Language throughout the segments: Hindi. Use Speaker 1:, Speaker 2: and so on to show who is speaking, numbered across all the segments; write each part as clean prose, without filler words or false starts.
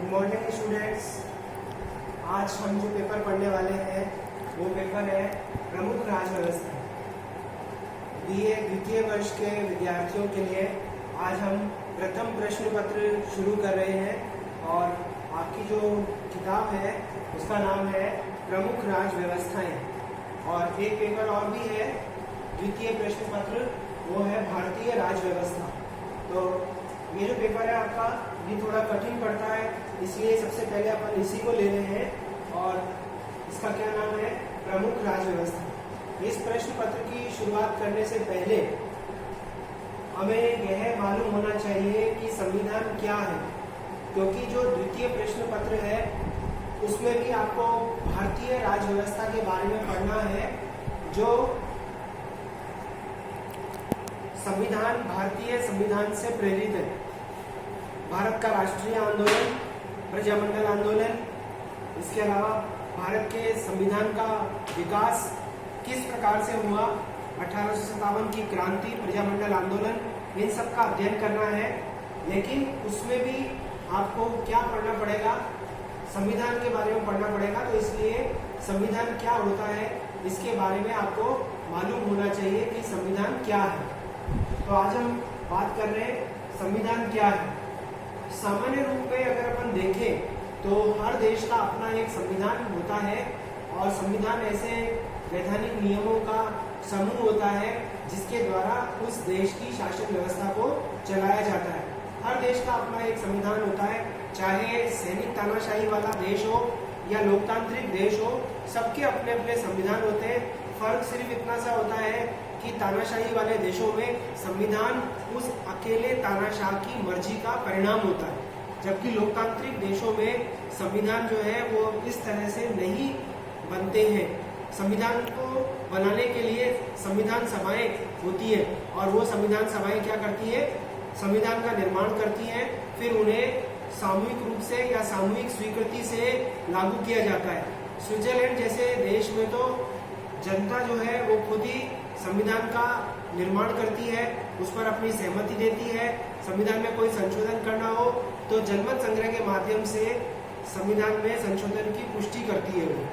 Speaker 1: Good morning students. आज हम जो पेपर पढ़ने वाले हैं वो पेपर है प्रमुख राज व्यवस्था। बीए द्वितीय वर्ष के विद्यार्थियों के लिए आज हम प्रथम प्रश्न पत्र शुरू कर रहे हैं और आपकी जो किताब है उसका नाम है प्रमुख राज व्यवस्थाएं। और एक पेपर और भी है द्वितीय प्रश्न पत्र, वो है भारतीय राज व्यवस्था। तो ये जो पेपर है आपका ये थोड़ा कठिन पड़ता है, इसलिए सबसे पहले अपन इसी को ले रहे हैं और इसका क्या नाम है प्रमुख राज व्यवस्था। इस प्रश्न पत्र की शुरुआत करने से पहले हमें यह मालूम होना चाहिए कि संविधान क्या है, क्योंकि जो द्वितीय प्रश्न पत्र है उसमें भी आपको भारतीय राज व्यवस्था के बारे में पढ़ना है, जो संविधान भारतीय संविधान से प्रेरित है। भारत का राष्ट्रीय आंदोलन, प्रजामंडल आंदोलन, इसके अलावा भारत के संविधान का विकास किस प्रकार से हुआ, 1857 की क्रांति, प्रजामंडल आंदोलन, इन सब का अध्ययन करना है। लेकिन उसमें भी आपको क्या पढ़ना पड़ेगा, संविधान के बारे में पढ़ना पड़ेगा। तो इसलिए संविधान क्या होता है इसके बारे में आपको मालूम होना चाहिए कि संविधान क्या है। तो आज हम बात कर रहे हैं संविधान क्या है। सामान्य रूप में अगर अपन देखें तो हर देश का अपना एक संविधान होता है और संविधान ऐसे वैधानिक नियमों का समूह होता है जिसके द्वारा उस देश की शासन व्यवस्था को चलाया जाता है। हर देश का अपना एक संविधान होता है, चाहे सैनिक तानाशाही वाला देश हो या लोकतांत्रिक देश हो, सबके अपने अपने संविधान होते हैं। फर्क सिर्फ इतना सा होता है कि तानाशाही वाले देशों में संविधान उस अकेले तानाशाह की मर्जी का परिणाम होता है, जबकि लोकतांत्रिक देशों में संविधान जो है वो इस तरह से नहीं बनते हैं। संविधान को बनाने के लिए संविधान सभाएं होती है और वो संविधान सभाएं क्या करती है, संविधान का निर्माण करती हैं, फिर उन्हें सामूहिक रूप से या सामूहिक स्वीकृति से लागू किया जाता है। स्विट्जरलैंड जैसे देश में तो जनता जो है वो खुद ही संविधान का निर्माण करती है, उस पर अपनी सहमति देती है। संविधान में कोई संशोधन करना हो तो जनमत संग्रह के माध्यम से संविधान में संशोधन की पुष्टि करती है वो।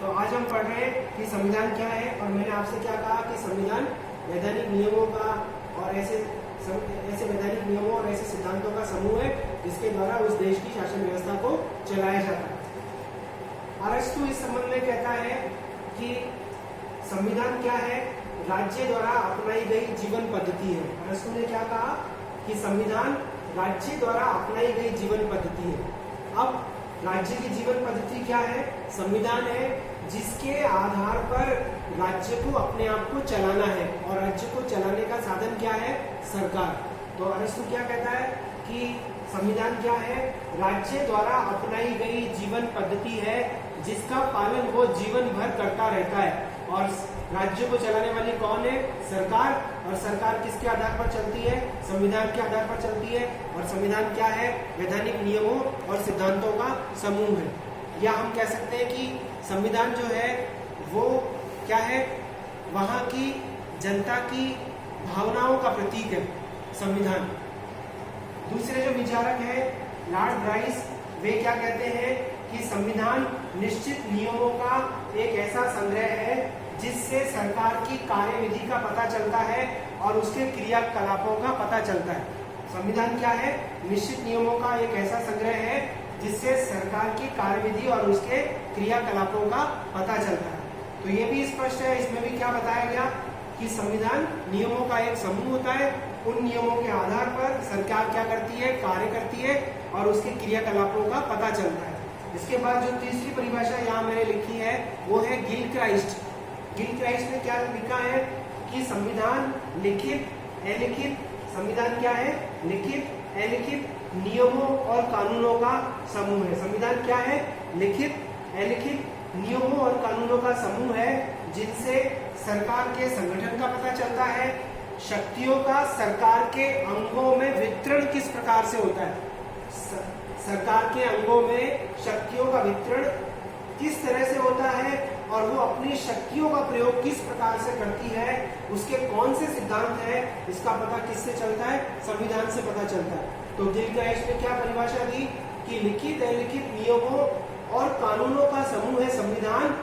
Speaker 1: तो आज हम पढ़ रहे हैं कि संविधान क्या है, और मैंने आपसे क्या कहा कि संविधान वैधानिक नियमों का और ऐसे वैधानिक नियमों और ऐसे सिद्धांतों का समूह है जिसके द्वारा उस देश की शासन व्यवस्था को चलाया जाता है। अरस्तु इस संबंध में कहता है कि संविधान क्या है, राज्य द्वारा अपनाई गई जीवन पद्धति है। अरस्तु ने क्या कहा कि संविधान राज्य द्वारा अपनाई गई जीवन पद्धति है। अब राज्य की जीवन पद्धति क्या है, संविधान है जिसके आधार पर राज्य को अपने आप को चलाना है, और राज्य को चलाने का साधन क्या है, सरकार। तो अरस्तु क्या कहता है कि संविधान क्या है, राज्य द्वारा अपनाई गई जीवन पद्धति है जिसका पालन वो जीवन भर करता रहता है। और राज्य को चलाने वाली कौन है, सरकार। और सरकार किसके आधार पर चलती है, संविधान के आधार पर चलती है। और संविधान क्या है, वैधानिक नियमों और सिद्धांतों का समूह है। या हम कह सकते हैं कि संविधान जो है वो क्या है, वहां की जनता की भावनाओं का प्रतीक है संविधान। दूसरे जो विचारक है लॉर्ड ब्राइस, वे क्या कहते हैं कि संविधान निश्चित नियमों का एक ऐसा संग्रह है जिससे सरकार की कार्यविधि का पता चलता है और उसके क्रियाकलापों का पता चलता है। संविधान क्या है, निश्चित नियमों का एक ऐसा संग्रह है जिससे सरकार की कार्यविधि और उसके क्रियाकलापों का पता चलता है। तो ये भी स्पष्ट है, इसमें भी क्या बताया गया कि संविधान नियमों का एक समूह होता है। उन नियमों के आधार पर सरकार क्या करती है, कार्य करती है और उसके क्रियाकलापों का पता चलता है। इसके बाद जो तीसरी परिभाषा यहाँ मैंने लिखी है वो है गिलक्राइस्ट। गिलक्राइस्ट ने क्या लिखा है कि संविधान लिखित अलिखित, संविधान क्या है, लिखित अलिखित नियमों और कानूनों का समूह है। संविधान क्या है, लिखित अलिखित नियमों और कानूनों का समूह है जिनसे सरकार के संगठन का पता चलता है, शक्तियों का सरकार के अंगों में वितरण किस प्रकार से होता है, सरकार के अंगों में शक्तियों का वितरण किस तरह से होता है और वो अपनी शक्तियों का प्रयोग किस प्रकार से करती है, उसके कौन से सिद्धांत है, इसका पता किससे चलता है, संविधान से पता चलता है। तो गिलक्राइस्ट ने क्या परिभाषा दी कि लिखित अलिखित नियमों और कानूनों का समूह है संविधान।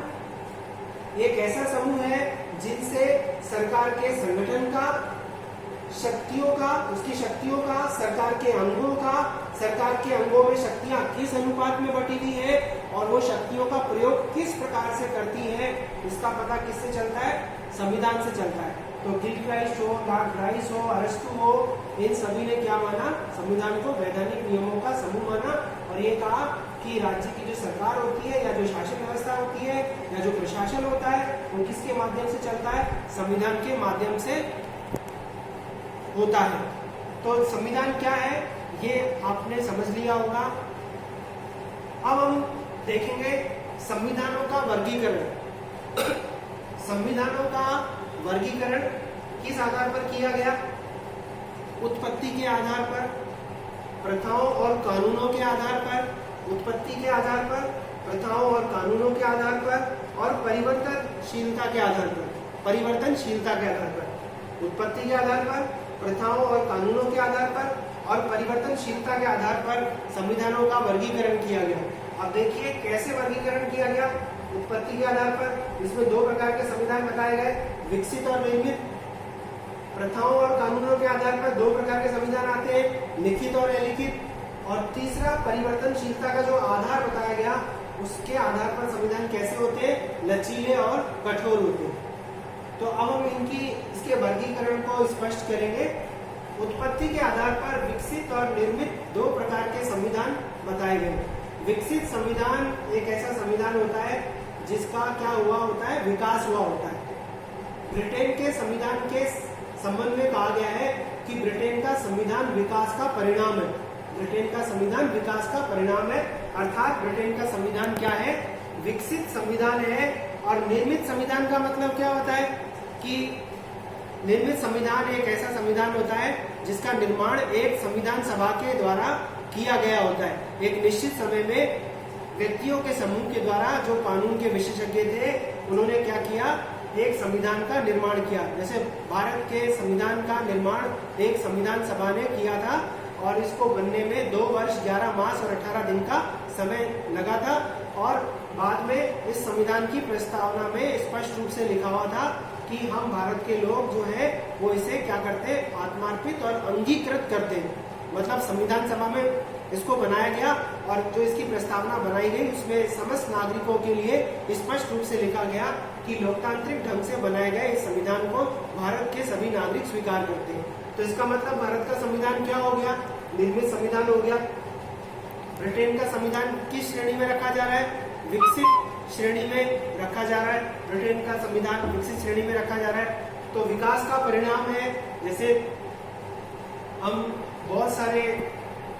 Speaker 1: एक ऐसा समूह है जिनसे सरकार के संगठन का, शक्तियों का, उसकी शक्तियों का, सरकार के अंगों का, सरकार के अंगों में शक्तियां किस अनुपात में बटी हुई है और वो शक्तियों का प्रयोग किस प्रकार से करती है, इसका पता किससे चलता है? संविधान से चलता है। तो गिलक्राइस्ट हो, लॉर्ड राइस हो, अरस्तू हो, इन सभी ने क्या माना? संविधान को वैधानिक नियमों का समूह माना और ये कहा कि राज्य की जो सरकार होती है या जो शासन व्यवस्था होती है या जो प्रशासन होता है वो किसके माध्यम से चलता है? संविधान के माध्यम से होता है। तो संविधान क्या है ये आपने समझ लिया होगा। अब हम देखेंगे संविधानों का वर्गीकरण। संविधानों का वर्गीकरण किस आधार पर किया गया? उत्पत्ति के आधार पर, प्रथाओं और कानूनों के आधार पर, उत्पत्ति के आधार पर, प्रथाओं और कानूनों के आधार पर और परिवर्तनशीलता के आधार पर। परिवर्तनशीलता के आधार पर, उत्पत्ति के आधार पर, प्रथाओं और कानूनों के आधार पर और परिवर्तनशीलता के आधार पर संविधानों का वर्गीकरण किया गया। अब देखिए कैसे वर्गीकरण किया गया। उत्पत्ति के आधार पर इसमें दो प्रकार के संविधान बताए गए, विकसित और निर्मित। प्रथाओं और कानूनों के आधार पर दो प्रकार के संविधान आते हैं, लिखित और अलिखित। और तीसरा परिवर्तनशीलता का जो आधार बताया गया उसके आधार पर संविधान कैसे होते हैं? लचीले और कठोर होते हैं। तो अब हम इसके वर्गीकरण को स्पष्ट करेंगे। उत्पत्ति के आधार पर विकसित और निर्मित दो प्रकार के संविधान बताए गए। विकसित संविधान एक ऐसा संविधान होता है जिसका क्या हुआ होता है? विकास हुआ होता है। ब्रिटेन के संविधान के संबंध में कहा गया है कि ब्रिटेन का संविधान विकास का परिणाम है। ब्रिटेन का संविधान विकास का परिणाम है, अर्थात ब्रिटेन का संविधान क्या है? विकसित संविधान है। और निर्मित संविधान का मतलब क्या होता है? कि निर्मित संविधान एक ऐसा संविधान होता है जिसका निर्माण एक संविधान सभा के द्वारा किया गया होता है। एक निश्चित समय में व्यक्तियों के समूह के द्वारा जो कानून के विशेषज्ञ थे उन्होंने क्या किया? एक संविधान का निर्माण किया। जैसे भारत के संविधान का निर्माण एक संविधान सभा ने किया था और इसको बनने में 2 वर्ष 11 मास और 18 दिन का समय लगा था। और बाद में इस संविधान की प्रस्तावना में स्पष्ट रूप से लिखा हुआ था कि हम भारत के लोग जो है वो इसे क्या करते हैं? आत्मार्पित और अंगीकृत करते हैं। मतलब संविधान सभा में इसको बनाया गया और जो इसकी प्रस्तावना बनाई गई उसमें समस्त नागरिकों के लिए स्पष्ट रूप से लिखा गया कि लोकतांत्रिक ढंग से बनाए गए इस संविधान को भारत के सभी नागरिक स्वीकार करते हैं। तो इसका मतलब भारत का संविधान क्या हो गया? निर्मित संविधान हो गया। ब्रिटेन का संविधान किस श्रेणी में रखा जा रहा है? विकसित श्रेणी में रखा जा रहा है। ब्रिटेन का संविधान विकसित श्रेणी में रखा जा रहा है। तो विकास का परिणाम है, जैसे हम बहुत सारे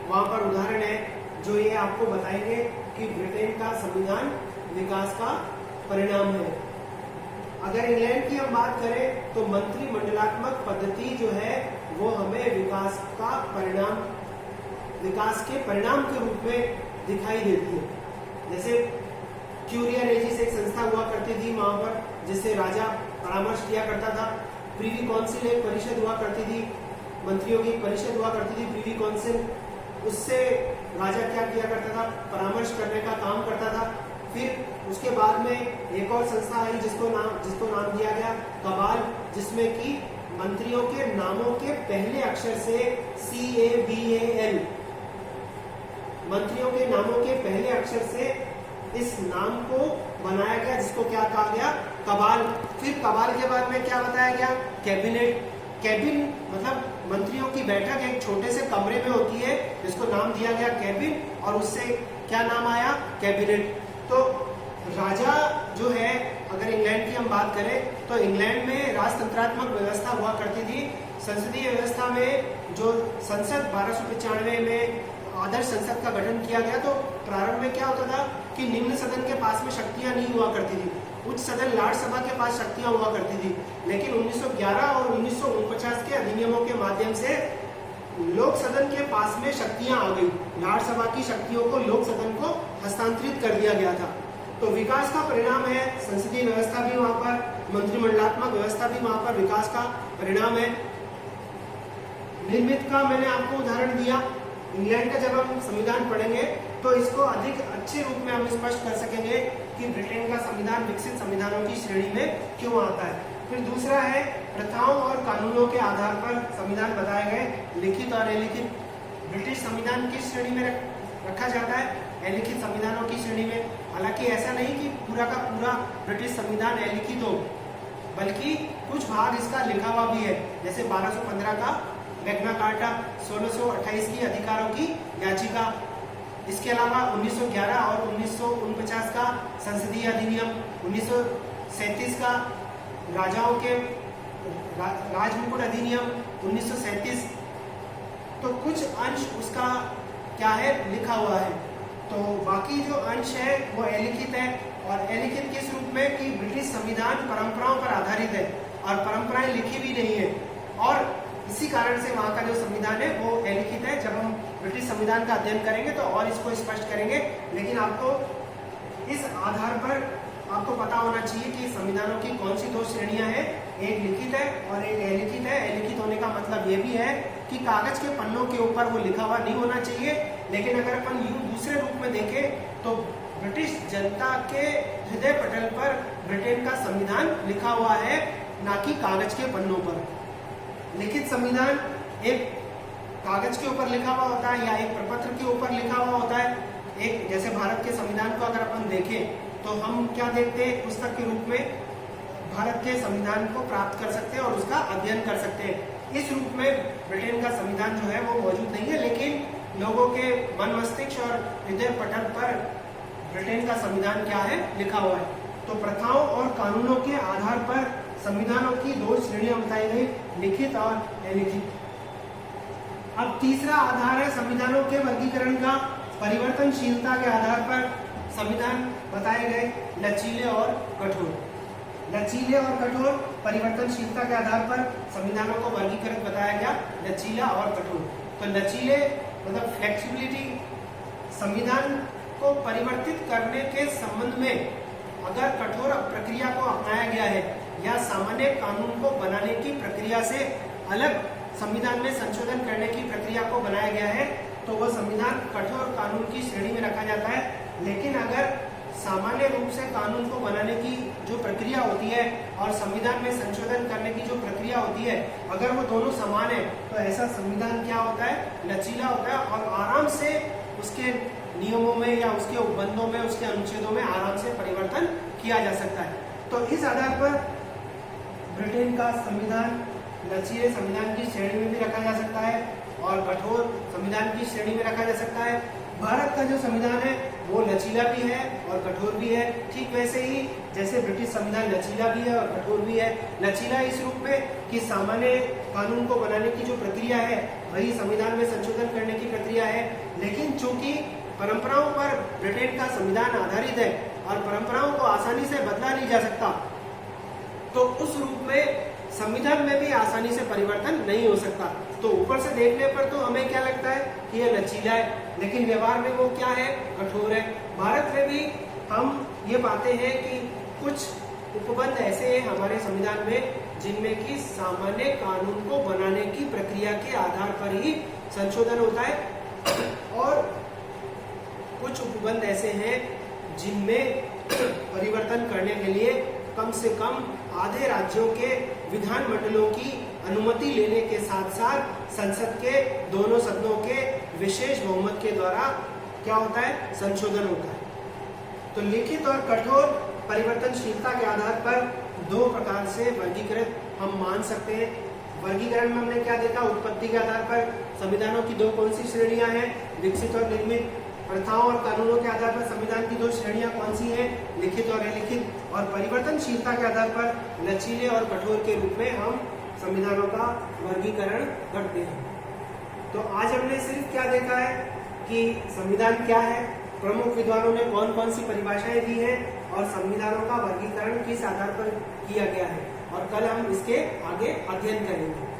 Speaker 1: वहां पर उदाहरण है जो ये आपको बताएंगे कि ब्रिटेन का संविधान विकास का परिणाम है। अगर इंग्लैंड की हम बात करें तो मंत्रिमंडलात्मक पद्धति जो है वो हमें विकास के परिणाम के रूप में दिखाई देती है। जैसे क्यूरिया रेजिस एक संस्था हुआ करती थी वहां पर, जिससे राजा परामर्श किया करता था। प्रीवी काउंसिल एक परिषद हुआ करती थी, मंत्रियों की परिषद हुआ करती थी प्रीवी काउंसिल। उससे राजा क्या किया करता था? परामर्श करने का काम करता था। फिर उसके बाद में एक और संस्था आई जिसको नाम दिया गया कबाल, जिसमें कि मंत्रियों के नामों के पहले अक्षर से CABAL, मंत्रियों के नामों के पहले अक्षर से इस नाम को बनाया गया, जिसको क्या कहा गया? कबाल। फिर कबाल के बाद में क्या बताया गया? कैबिनेट। कैबिन मतलब मंत्रियों की बैठक एक छोटे से कमरे में होती है, जिसको नाम दिया गया कैबिन, और उससे क्या नाम आया? कैबिनेट। तो राजा जो है, अगर इंग्लैंड की हम बात करें तो इंग्लैंड में राजतंत्रात्मक व्यवस्था हुआ करती थी। संसदीय व्यवस्था में जो संसद 1295 में आदर्श संसद का गठन किया गया, तो प्रारंभ में क्या होता था कि निम्न सदन के पास में शक्तियां नहीं हुआ करती थी, उच्च सदन लॉर्ड सभा के पास शक्तियां हुआ करती थी। लेकिन 1911 और 1949 के अधिनियमों के माध्यम से लोक सदन के पास में शक्तियां आ गई। लॉर्ड सभा की शक्तियों को लोक सदन को हस्तांतरित कर दिया गया था। तो विकास का परिणाम है संसदीय व्यवस्था भी वहां पर, मंत्रिमंडलात्मक व्यवस्था भी वहां पर विकास का परिणाम है। निर्मित का मैंने आपको उदाहरण दिया। इंग्लैंड का जब हम संविधान पढ़ेंगे अधिक अच्छे रूप में हम स्पष्ट कर सकेंगे कि ब्रिटेन का संविधान विकसित संविधानों की श्रेणी में क्यों आता है। फिर दूसरा है प्रथाओं और कानूनों के आधार पर संविधान बताए गए लिखित और अलिखित। ब्रिटिश संविधान किस श्रेणी में रखा जाता है? अलिखित संविधानों की श्रेणी में। हालांकि ऐसा नहीं कि पूरा का पूरा ब्रिटिश संविधान अलिखित हो, बल्कि कुछ भाग इसका लिखा हुआ भी है, जैसे 1215 का मैग्ना कार्टा, 1628 की अधिकारों की याचिका, इसके अलावा 1911 और 1949 का संसदीय अधिनियम, 1937 का राजाओं के राजमुकुट अधिनियम 1937। तो कुछ अंश उसका क्या है, लिखा हुआ है। तो बाकी जो अंश है वो अलिखित है। और अलिखित किस रूप में कि ब्रिटिश संविधान परंपराओं पर आधारित है और परंपराएं लिखी भी नहीं है, और इसी कारण से वहाँ का जो संविधान है वो अलिखित है। जब हम ब्रिटिश संविधान का अध्ययन करेंगे तो और इसको स्पष्ट करेंगे, लेकिन आपको इस आधार पर आपको पता होना चाहिए कि संविधानों की कौन सी दो श्रेणियां हैं, एक लिखित है और एक अलिखित है। अलिखित होने का मतलब ये भी है कि कागज के पन्नों के ऊपर वो लिखा हुआ नहीं होना चाहिए, लेकिन अगर अपन यूं दूसरे रूप में देखें तो ब्रिटिश जनता के हृदय पटल पर ब्रिटेन का संविधान लिखा हुआ है, ना कि कागज के पन्नों पर। लिखित संविधान एक कागज के ऊपर लिखा हुआ होता है या एक प्रपत्र के ऊपर लिखा हुआ होता है। एक जैसे भारत के संविधान को अगर अपन देखें तो हम क्या देखते हैं, पुस्तक के रूप में भारत के संविधान को प्राप्त कर सकते हैं और उसका अध्ययन कर सकते हैं। इस रूप में ब्रिटेन का संविधान जो है वो मौजूद नहीं है, लेकिन लोगों के मन मस्तिष्क और हृदय पटल पर ब्रिटेन का संविधान क्या है, लिखा हुआ है। तो प्रथाओं और कानूनों के आधार पर संविधानों की दो श्रेणियां बताई गई, लिखित और अलिखित। अब तीसरा आधार है संविधानों के वर्गीकरण का। परिवर्तनशीलता के आधार पर संविधान बताए गए लचीले और कठोर। लचीले और कठोर परिवर्तनशीलता के आधार पर संविधानों को वर्गीकृत बताया गया, लचीला और कठोर। तो लचीले मतलब फ्लेक्सिबिलिटी, संविधान को परिवर्तित करने के संबंध में अगर कठोर प्रक्रिया को अपनाया गया है या सामान्य कानून को बनाने की प्रक्रिया से अलग संविधान में संशोधन करने की प्रक्रिया को बनाया गया है, तो वह संविधान कठोर कानून की श्रेणी में रखा जाता है। लेकिन अगर सामान्य रूप से कानून को बनाने की जो प्रक्रिया होती है और संविधान में संशोधन करने की जो प्रक्रिया होती है, अगर वो दोनों समान है तो ऐसा संविधान क्या होता है, लचीला होता है और आराम से उसके नियमों में या उसके उपबंधों में, उसके अनुच्छेदों में आराम से परिवर्तन किया जा सकता है। तो इस आधार पर ब्रिटेन का संविधान लचीले संविधान की श्रेणी में भी रखा जा सकता है और कठोर संविधान की श्रेणी में रखा जा सकता है। भारत का जो संविधान है वो लचीला भी है और कठोर भी है, ठीक वैसे ही जैसे ब्रिटिश संविधान लचीला भी है और कठोर भी है। लचीला इस रूप में कि सामान्य कानून को बनाने की जो प्रक्रिया है वही संविधान में संशोधन करने की प्रक्रिया है, लेकिन चूंकि परंपराओं पर ब्रिटेन का संविधान आधारित है और परंपराओं को आसानी से बदला नहीं जा सकता, तो उस रूप में संविधान में भी आसानी से परिवर्तन नहीं हो सकता। तो ऊपर से देखने पर तो हमें क्या लगता है कि यह लचीला है, लेकिन व्यवहार में वो क्या है, कठोर है। भारत में भी हम ये पाते हैं कि कुछ उपबंध ऐसे हैं हमारे संविधान में जिनमें कि सामान्य कानून को बनाने की प्रक्रिया के आधार पर ही संशोधन होता है और कुछ उपबंध ऐसे हैं जिनमें परिवर्तन करने के लिए कम से कम आधे राज्यों के विधान मंडलों की अनुमति लेने के साथ साथ संसद के दोनों सदनों के विशेष बहुमत के द्वारा क्या होता है, संशोधन होता है। तो लिखित और कठोर परिवर्तनशीलता के आधार पर दो प्रकार से वर्गीकृत हम मान सकते हैं। वर्गीकरण में हमने क्या देखा, उत्पत्ति के आधार पर संविधानों की दो कौन सी श्रेणियां हैं, विकसित और निर्मित। प्रथाओं और कानूनों के आधार पर संविधान की दो श्रेणियां कौन सी हैं, लिखित और अलिखित। और परिवर्तनशीलता के आधार पर लचीले और कठोर के रूप में हम संविधानों का वर्गीकरण करते हैं। तो आज हमने सिर्फ क्या देखा है कि संविधान क्या है, प्रमुख विद्वानों ने कौन कौन सी परिभाषाएं दी हैं और संविधानों का वर्गीकरण किस आधार पर किया गया है, और कल हम इसके आगे अध्ययन करेंगे।